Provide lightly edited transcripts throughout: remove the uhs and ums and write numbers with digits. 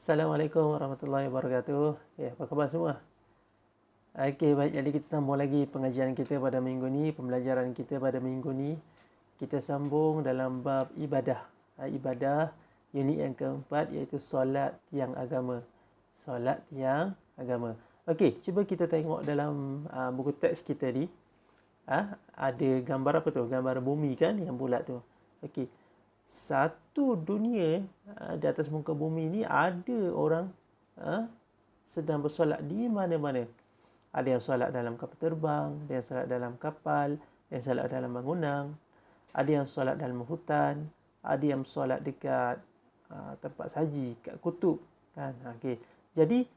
Assalamualaikum warahmatullahi wabarakatuh. Ya, apa khabar semua? Okey, baik. Jadi kita sambung lagi pengajian kita pada minggu ni, pembelajaran kita pada minggu ni. Kita sambung dalam bab ibadah. Ibadah unit yang keempat iaitu solat tiang agama. Solat tiang agama. Okey, cuba kita tengok dalam buku teks kita ni. Ada gambar apa tu? Gambar bumi kan yang bulat tu. Okey. Satu dunia di atas muka bumi ni ada orang sedang bersolat di mana-mana. Ada yang solat dalam kapal terbang, ada yang solat dalam kapal, ada yang solat dalam bangunan, ada yang solat dalam hutan, ada yang solat dekat tempat saji, kat kutub kan. Okey. Jadi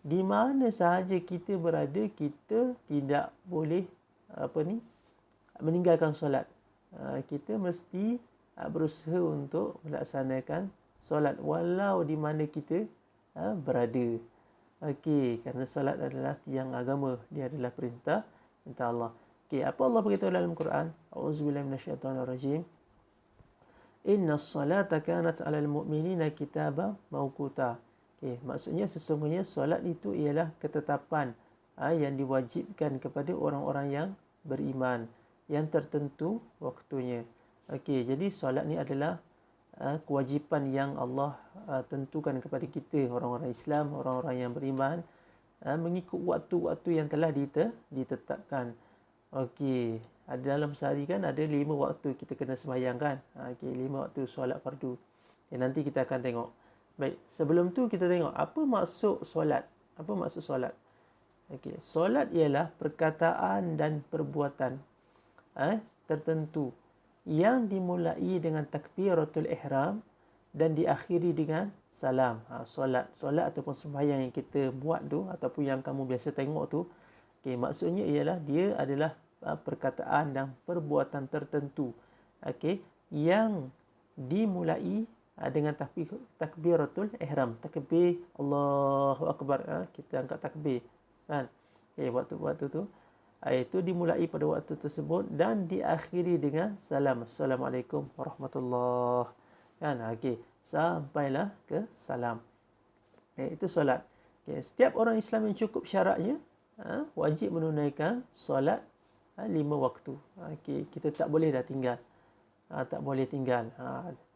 di mana sahaja kita berada, kita tidak boleh meninggalkan solat. Kita mesti berusaha untuk melaksanakan solat walau di mana kita berada. Okey, kerana solat adalah tiang agama. Dia adalah perintah Allah. Okey, apa Allah beritahu dalam Quran? Auzubillahi minasyaitonirrajim. Innas salata kanat 'alal mu'minina kitaban mawquta. Okey, maksudnya sesungguhnya solat itu ialah ketetapan yang diwajibkan kepada orang-orang yang beriman, yang tertentu waktunya. Okey, jadi solat ni adalah kewajipan yang Allah tentukan kepada kita, orang-orang Islam, orang-orang yang beriman, mengikut waktu-waktu yang telah ditetapkan. Okey, dalam sehari kan ada 5 waktu kita kena sembahyang kan. Okey, 5 waktu solat fardu. Nanti kita akan tengok. Baik, sebelum tu kita tengok apa maksud solat. Apa maksud solat? Okey, solat ialah perkataan dan perbuatan tertentu yang dimulai dengan takbiratul ihram dan diakhiri dengan salam. Solat ataupun sembahyang yang kita buat tu ataupun yang kamu biasa tengok tu, okey, maksudnya ialah dia adalah perkataan dan perbuatan tertentu, okey, yang dimulai dengan takbiratul ihram. Takbir Allahu akbar, kita angkat takbir kan. Okey, waktu tu itu dimulai pada waktu tersebut dan diakhiri dengan salam. Assalamualaikum warahmatullahi kan. Okey, sampailah ke salam. Itu solat. Okay. Setiap orang Islam yang cukup syaratnya wajib menunaikan solat 5 waktu. Okey, kita tak boleh dah tinggal. Tak boleh tinggal.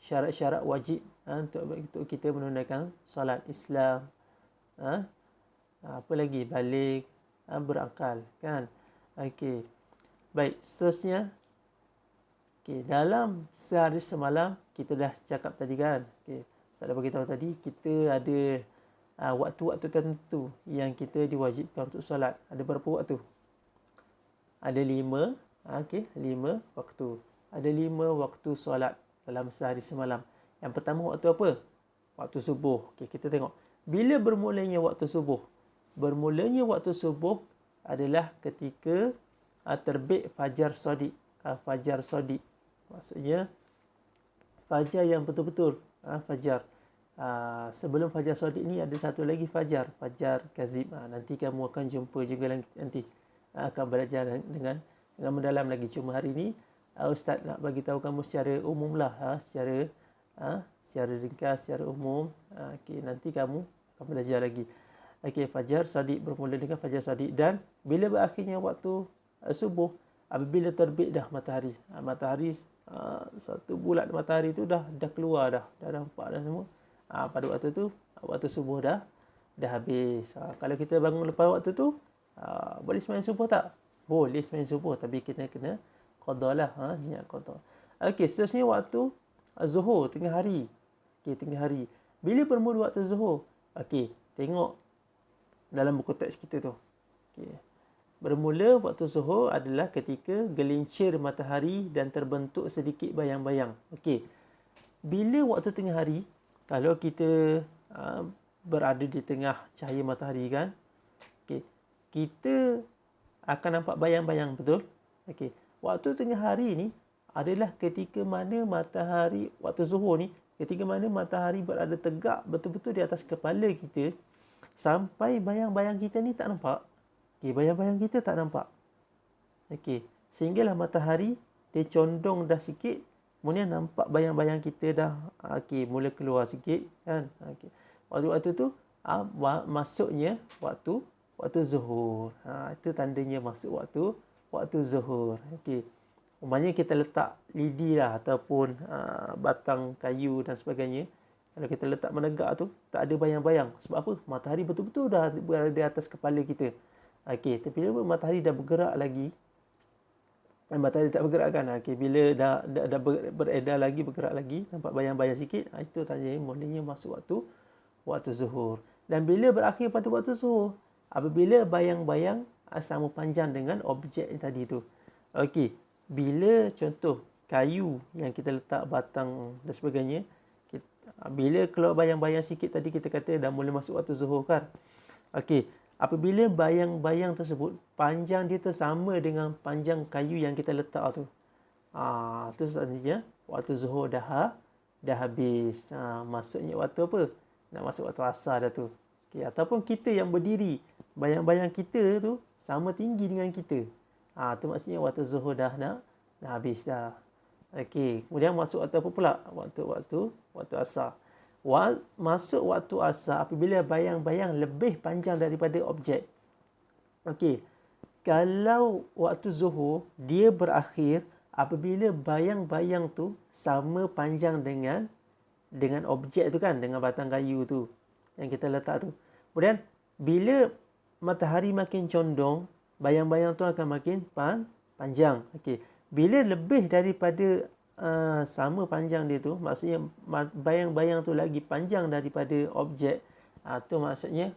Syarat-syarat wajib untuk kita menunaikan solat Islam. Apa lagi? Balik, berakal kan. Okey. Baik, seterusnya. Okey, dalam sehari semalam kita dah cakap tadi kan. Okey, saya dah beritahu tadi kita ada waktu-waktu tertentu yang kita diwajibkan untuk solat. Ada berapa waktu? Ada 5. Okey, 5 waktu. Ada 5 waktu solat dalam sehari semalam. Yang pertama waktu apa? Waktu subuh. Okey, kita tengok. Bila bermulanya waktu subuh? Bermulanya waktu subuh adalah ketika terbit fajar shadiq. Fajar shadiq maksudnya fajar yang betul-betul fajar. Sebelum fajar shadiq ni ada satu lagi fajar kazib. Nanti kamu akan jumpa juga nanti akan belajar dengan mendalam lagi. Cuma hari ni ustaz nak bagi tahu kamu secara umum lah, secara ringkas, secara umum. Okey, nanti kamu akan belajar lagi. Okey, fajar shadiq bermula dengan fajar shadiq dan bila berakhirnya waktu subuh, apabila terbit dah matahari. Matahari satu bulat matahari tu dah keluar dah nampak dah semua. Pada waktu tu waktu subuh dah habis. Kalau kita bangun lepas waktu tu, boleh sembahyang subuh tak? Boleh sembahyang subuh, tapi kita kena qadalah, niat qada. Okey, seterusnya waktu zuhur, tengah hari. Okey, tengah hari. Bila bermula waktu zuhur? Okey, tengok dalam buku teks kita tu. Okay. Bermula waktu zuhur adalah ketika gelincir matahari dan terbentuk sedikit bayang-bayang. Okey. Bila waktu tengah hari, kalau kita berada di tengah cahaya matahari kan, okey, kita akan nampak bayang-bayang, betul? Okey. Waktu tengah hari ni adalah ketika mana matahari, waktu zuhur ni, ketika mana matahari berada tegak betul-betul di atas kepala kita, sampai bayang-bayang kita ni tak nampak. Okey, bayang-bayang kita tak nampak. Okey, sehinggalah matahari dia condong dah sikit, kemudian nampak bayang-bayang kita dah mula keluar sikit kan. Okey. Waktu-waktu tu masuknya waktu zuhur. Itu tandanya masuk waktu zuhur. Okey. Umpamanya kita letak lidi lah ataupun batang kayu dan sebagainya. Kalau kita letak menegak tu, tak ada bayang-bayang. Sebab apa? Matahari betul-betul dah berada di atas kepala kita. Okey, tapi bila matahari dah bergerak lagi, matahari tak bergerak kan? Okey, bila dah beredar lagi, bergerak lagi, nampak bayang-bayang sikit, itu tandanya mulanya masuk waktu zuhur. Dan bila berakhir pada waktu zuhur, apabila bayang-bayang sama panjang dengan objek yang tadi tu. Okey, bila contoh kayu yang kita letak batang dan sebagainya, bila keluar bayang-bayang sikit tadi kita kata dah mula masuk waktu zuhur kan. Okey, apabila bayang-bayang tersebut panjang dia tu sama dengan panjang kayu yang kita letak tu. Tu sebenarnya waktu zuhur dah habis. Maksudnya waktu apa? Nak masuk waktu asar dah tu. Okey, ataupun kita yang berdiri, bayang-bayang kita tu sama tinggi dengan kita. Tu maksudnya waktu zuhur dah habis dah. Okey, kemudian masuk waktu apa pula? Waktu asar. Masuk waktu asar apabila bayang-bayang lebih panjang daripada objek. Okey. Kalau waktu zuhur dia berakhir apabila bayang-bayang tu sama panjang dengan objek tu kan, dengan batang kayu tu yang kita letak tu. Kemudian bila matahari makin condong, bayang-bayang tu akan makin panjang. Okey. Bila lebih daripada sama panjang dia tu, maksudnya bayang-bayang tu lagi panjang daripada objek, tu maksudnya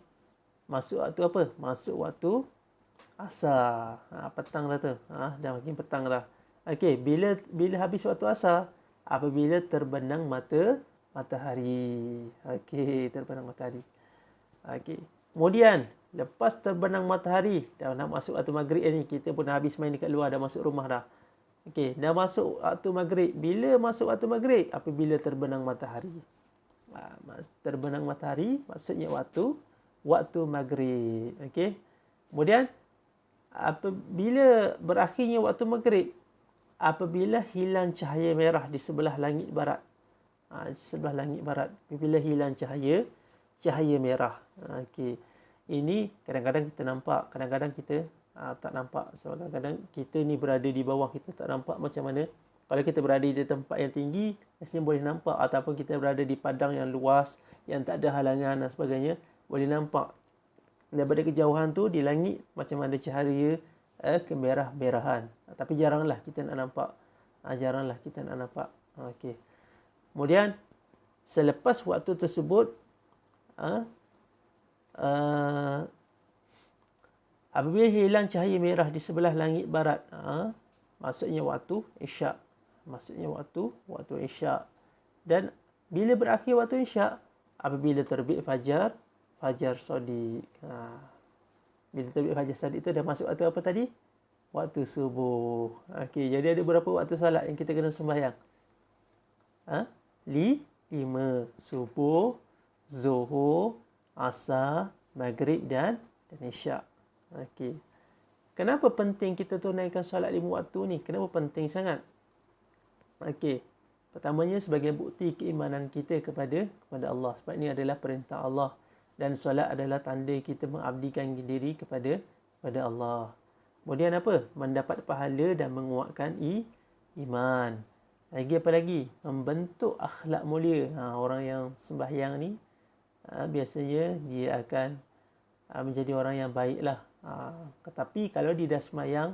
masuk waktu apa? Masuk waktu asar. Petang dah tu. Dah makin petang dah. Okey, bila habis waktu asar, apabila terbenam matahari. Okey, terbenam matahari. Okey. Kemudian lepas terbenam matahari, dah nak masuk waktu maghrib ni, kita pun dah habis main dekat luar, dah masuk rumah dah. Okey, dah masuk waktu maghrib. Bila masuk waktu maghrib? Apabila terbenam matahari. Terbenam matahari maksudnya waktu maghrib. Okey. Kemudian apabila berakhirnya waktu maghrib, apabila hilang cahaya merah di sebelah langit barat. Di sebelah langit barat. Apabila hilang cahaya merah. Okey. Ini kadang-kadang kita nampak, kadang-kadang kita tak nampak. Sebab kadang-kadang kita ni berada di bawah, kita tak nampak macam mana. Kalau kita berada di tempat yang tinggi, biasanya boleh nampak. Ataupun kita berada di padang yang luas, yang tak ada halangan dan sebagainya, boleh nampak. Daripada kejauhan tu, di langit macam ada cahaya kemerah-merahan. Tapi jaranglah kita nak nampak. Jaranglah kita nak nampak. Okey. Kemudian, selepas waktu tersebut, apabila hilang cahaya merah di sebelah langit barat, maksudnya waktu isyak. Maksudnya waktu isyak. Dan bila berakhir waktu isyak, apabila terbit fajar shadiq. Bila terbit fajar shadiq itu dah masuk waktu apa tadi? Waktu subuh. Okey, jadi ada berapa waktu solat yang kita kena sembahyang? 5. Subuh, zuhur, asar, maghrib dan isyak. Okey. Kenapa penting kita tunaikan solat 5 waktu ni? Kenapa penting sangat? Okey. Pertamanya sebagai bukti keimanan kita kepada Allah. Sebab ini adalah perintah Allah. Dan solat adalah tanda kita mengabdikan diri kepada Allah. Kemudian apa? Mendapat pahala dan menguatkan iman. Lagi apa lagi? Membentuk akhlak mulia. Orang yang sembahyang ni biasanya dia akan menjadi orang yang baiklah. Tetapi kalau dia dah sembahyang,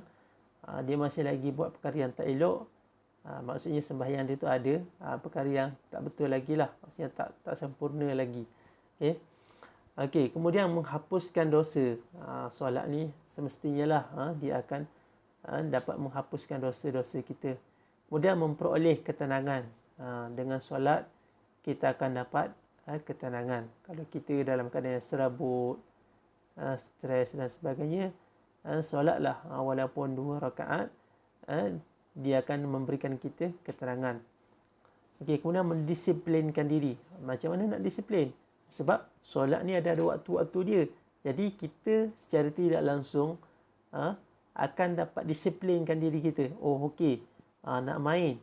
dia masih lagi buat perkara yang tak elok, maksudnya sembahyang dia tu ada perkara yang tak betul lagi lah. Maksudnya tak sempurna lagi. Okey, kemudian menghapuskan dosa. Solat ni semestinya lah dia akan dapat menghapuskan dosa-dosa kita. Kemudian memperoleh ketenangan. Dengan solat kita akan dapat ketenangan. Kalau kita dalam keadaan yang serabut, stres dan sebagainya, solatlah walaupun 2 rakaat, dia akan memberikan kita keterangan. Okey, kemudian mendisiplinkan diri. Macam mana nak disiplin? Sebab solat ni ada waktu-waktu dia. Jadi kita secara tidak langsung akan dapat disiplinkan diri kita. Oh okey, nak main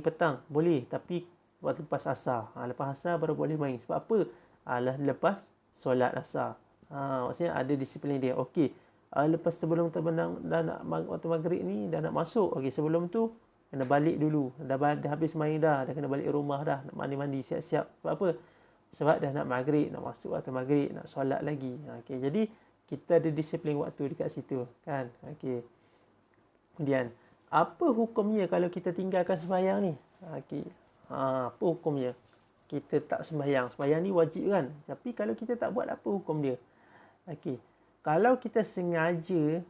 petang boleh, tapi waktu lepas asar. Lepas asar baru boleh main. Sebab apa? adalah lepas solat asar. Maksudnya ada disiplin dia. Okey, lepas sebelum terbenam dah nak waktu maghrib ni dah nak masuk. Okey, sebelum tu kena balik dulu. Dah habis main dah kena balik rumah dah. Nak mandi-mandi siap-siap. Sebab apa? Sebab dah nak maghrib, nak masuk waktu maghrib, nak solat lagi. Okey, jadi kita ada disiplin waktu dekat situ, kan? Okey. Kemudian, apa hukumnya kalau kita tinggalkan sembahyang ni? Okey. Apa hukumnya? Kita tak sembahyang. Sembahyang ni wajib kan? Tapi kalau kita tak buat, apa hukum dia? Okey. Kalau kita sengaja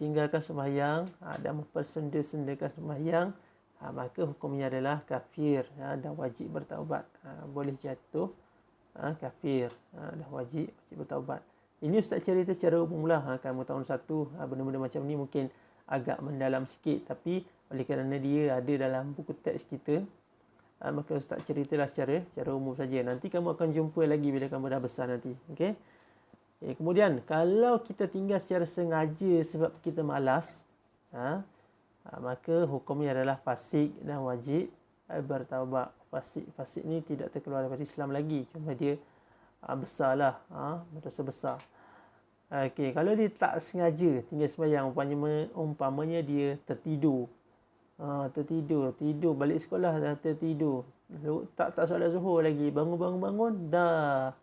tinggalkan sembahyang dan mempersenda-sendakan sembahyang, maka hukumnya adalah kafir dan wajib bertaubat. Boleh jatuh kafir, dah wajib bertaubat. Ini Ustaz cerita secara umum lah. Kamu tahun 1 benda-benda macam ni mungkin agak mendalam sikit, tapi oleh kerana dia ada dalam buku teks kita, maka Ustaz ceritalah secara umum saja. Nanti kamu akan jumpa lagi bila kamu dah besar nanti. Okey. Kemudian kalau kita tinggal secara sengaja sebab kita malas, maka hukumnya adalah fasik dan wajib bertaubat. Fasik ni tidak terkeluar daripada Islam lagi, cuma dia besarlah, berdosa besar. Okey, kalau dia tak sengaja tinggal sembahyang, umpamanya dia tertidur. Tidur balik sekolah dah tertidur. Tak solat Zuhur lagi, bangun dah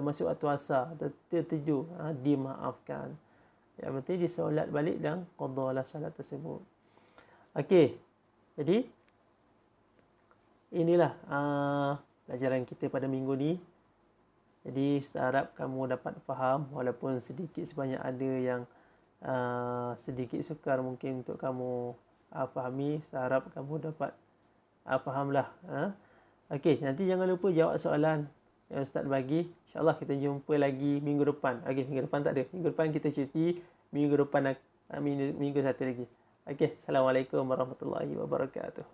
masuk waktu asar, tertidur. Dimaafkan. Yang penting dia solat balik dan qadalah solat tersebut. Okey. Jadi inilah pelajaran kita pada minggu ni. Jadi saya harap kamu dapat faham, walaupun sedikit sebanyak ada yang sedikit sukar mungkin untuk kamu fahami. Saya harap kamu dapat fahamlah. Okey, nanti jangan lupa jawab soalan yang Ustaz bagi. InsyaAllah kita jumpa lagi minggu depan. Okey, minggu depan tak ada. Minggu depan kita cuti. Minggu depan minggu satu lagi. Okey, Assalamualaikum warahmatullahi wabarakatuh.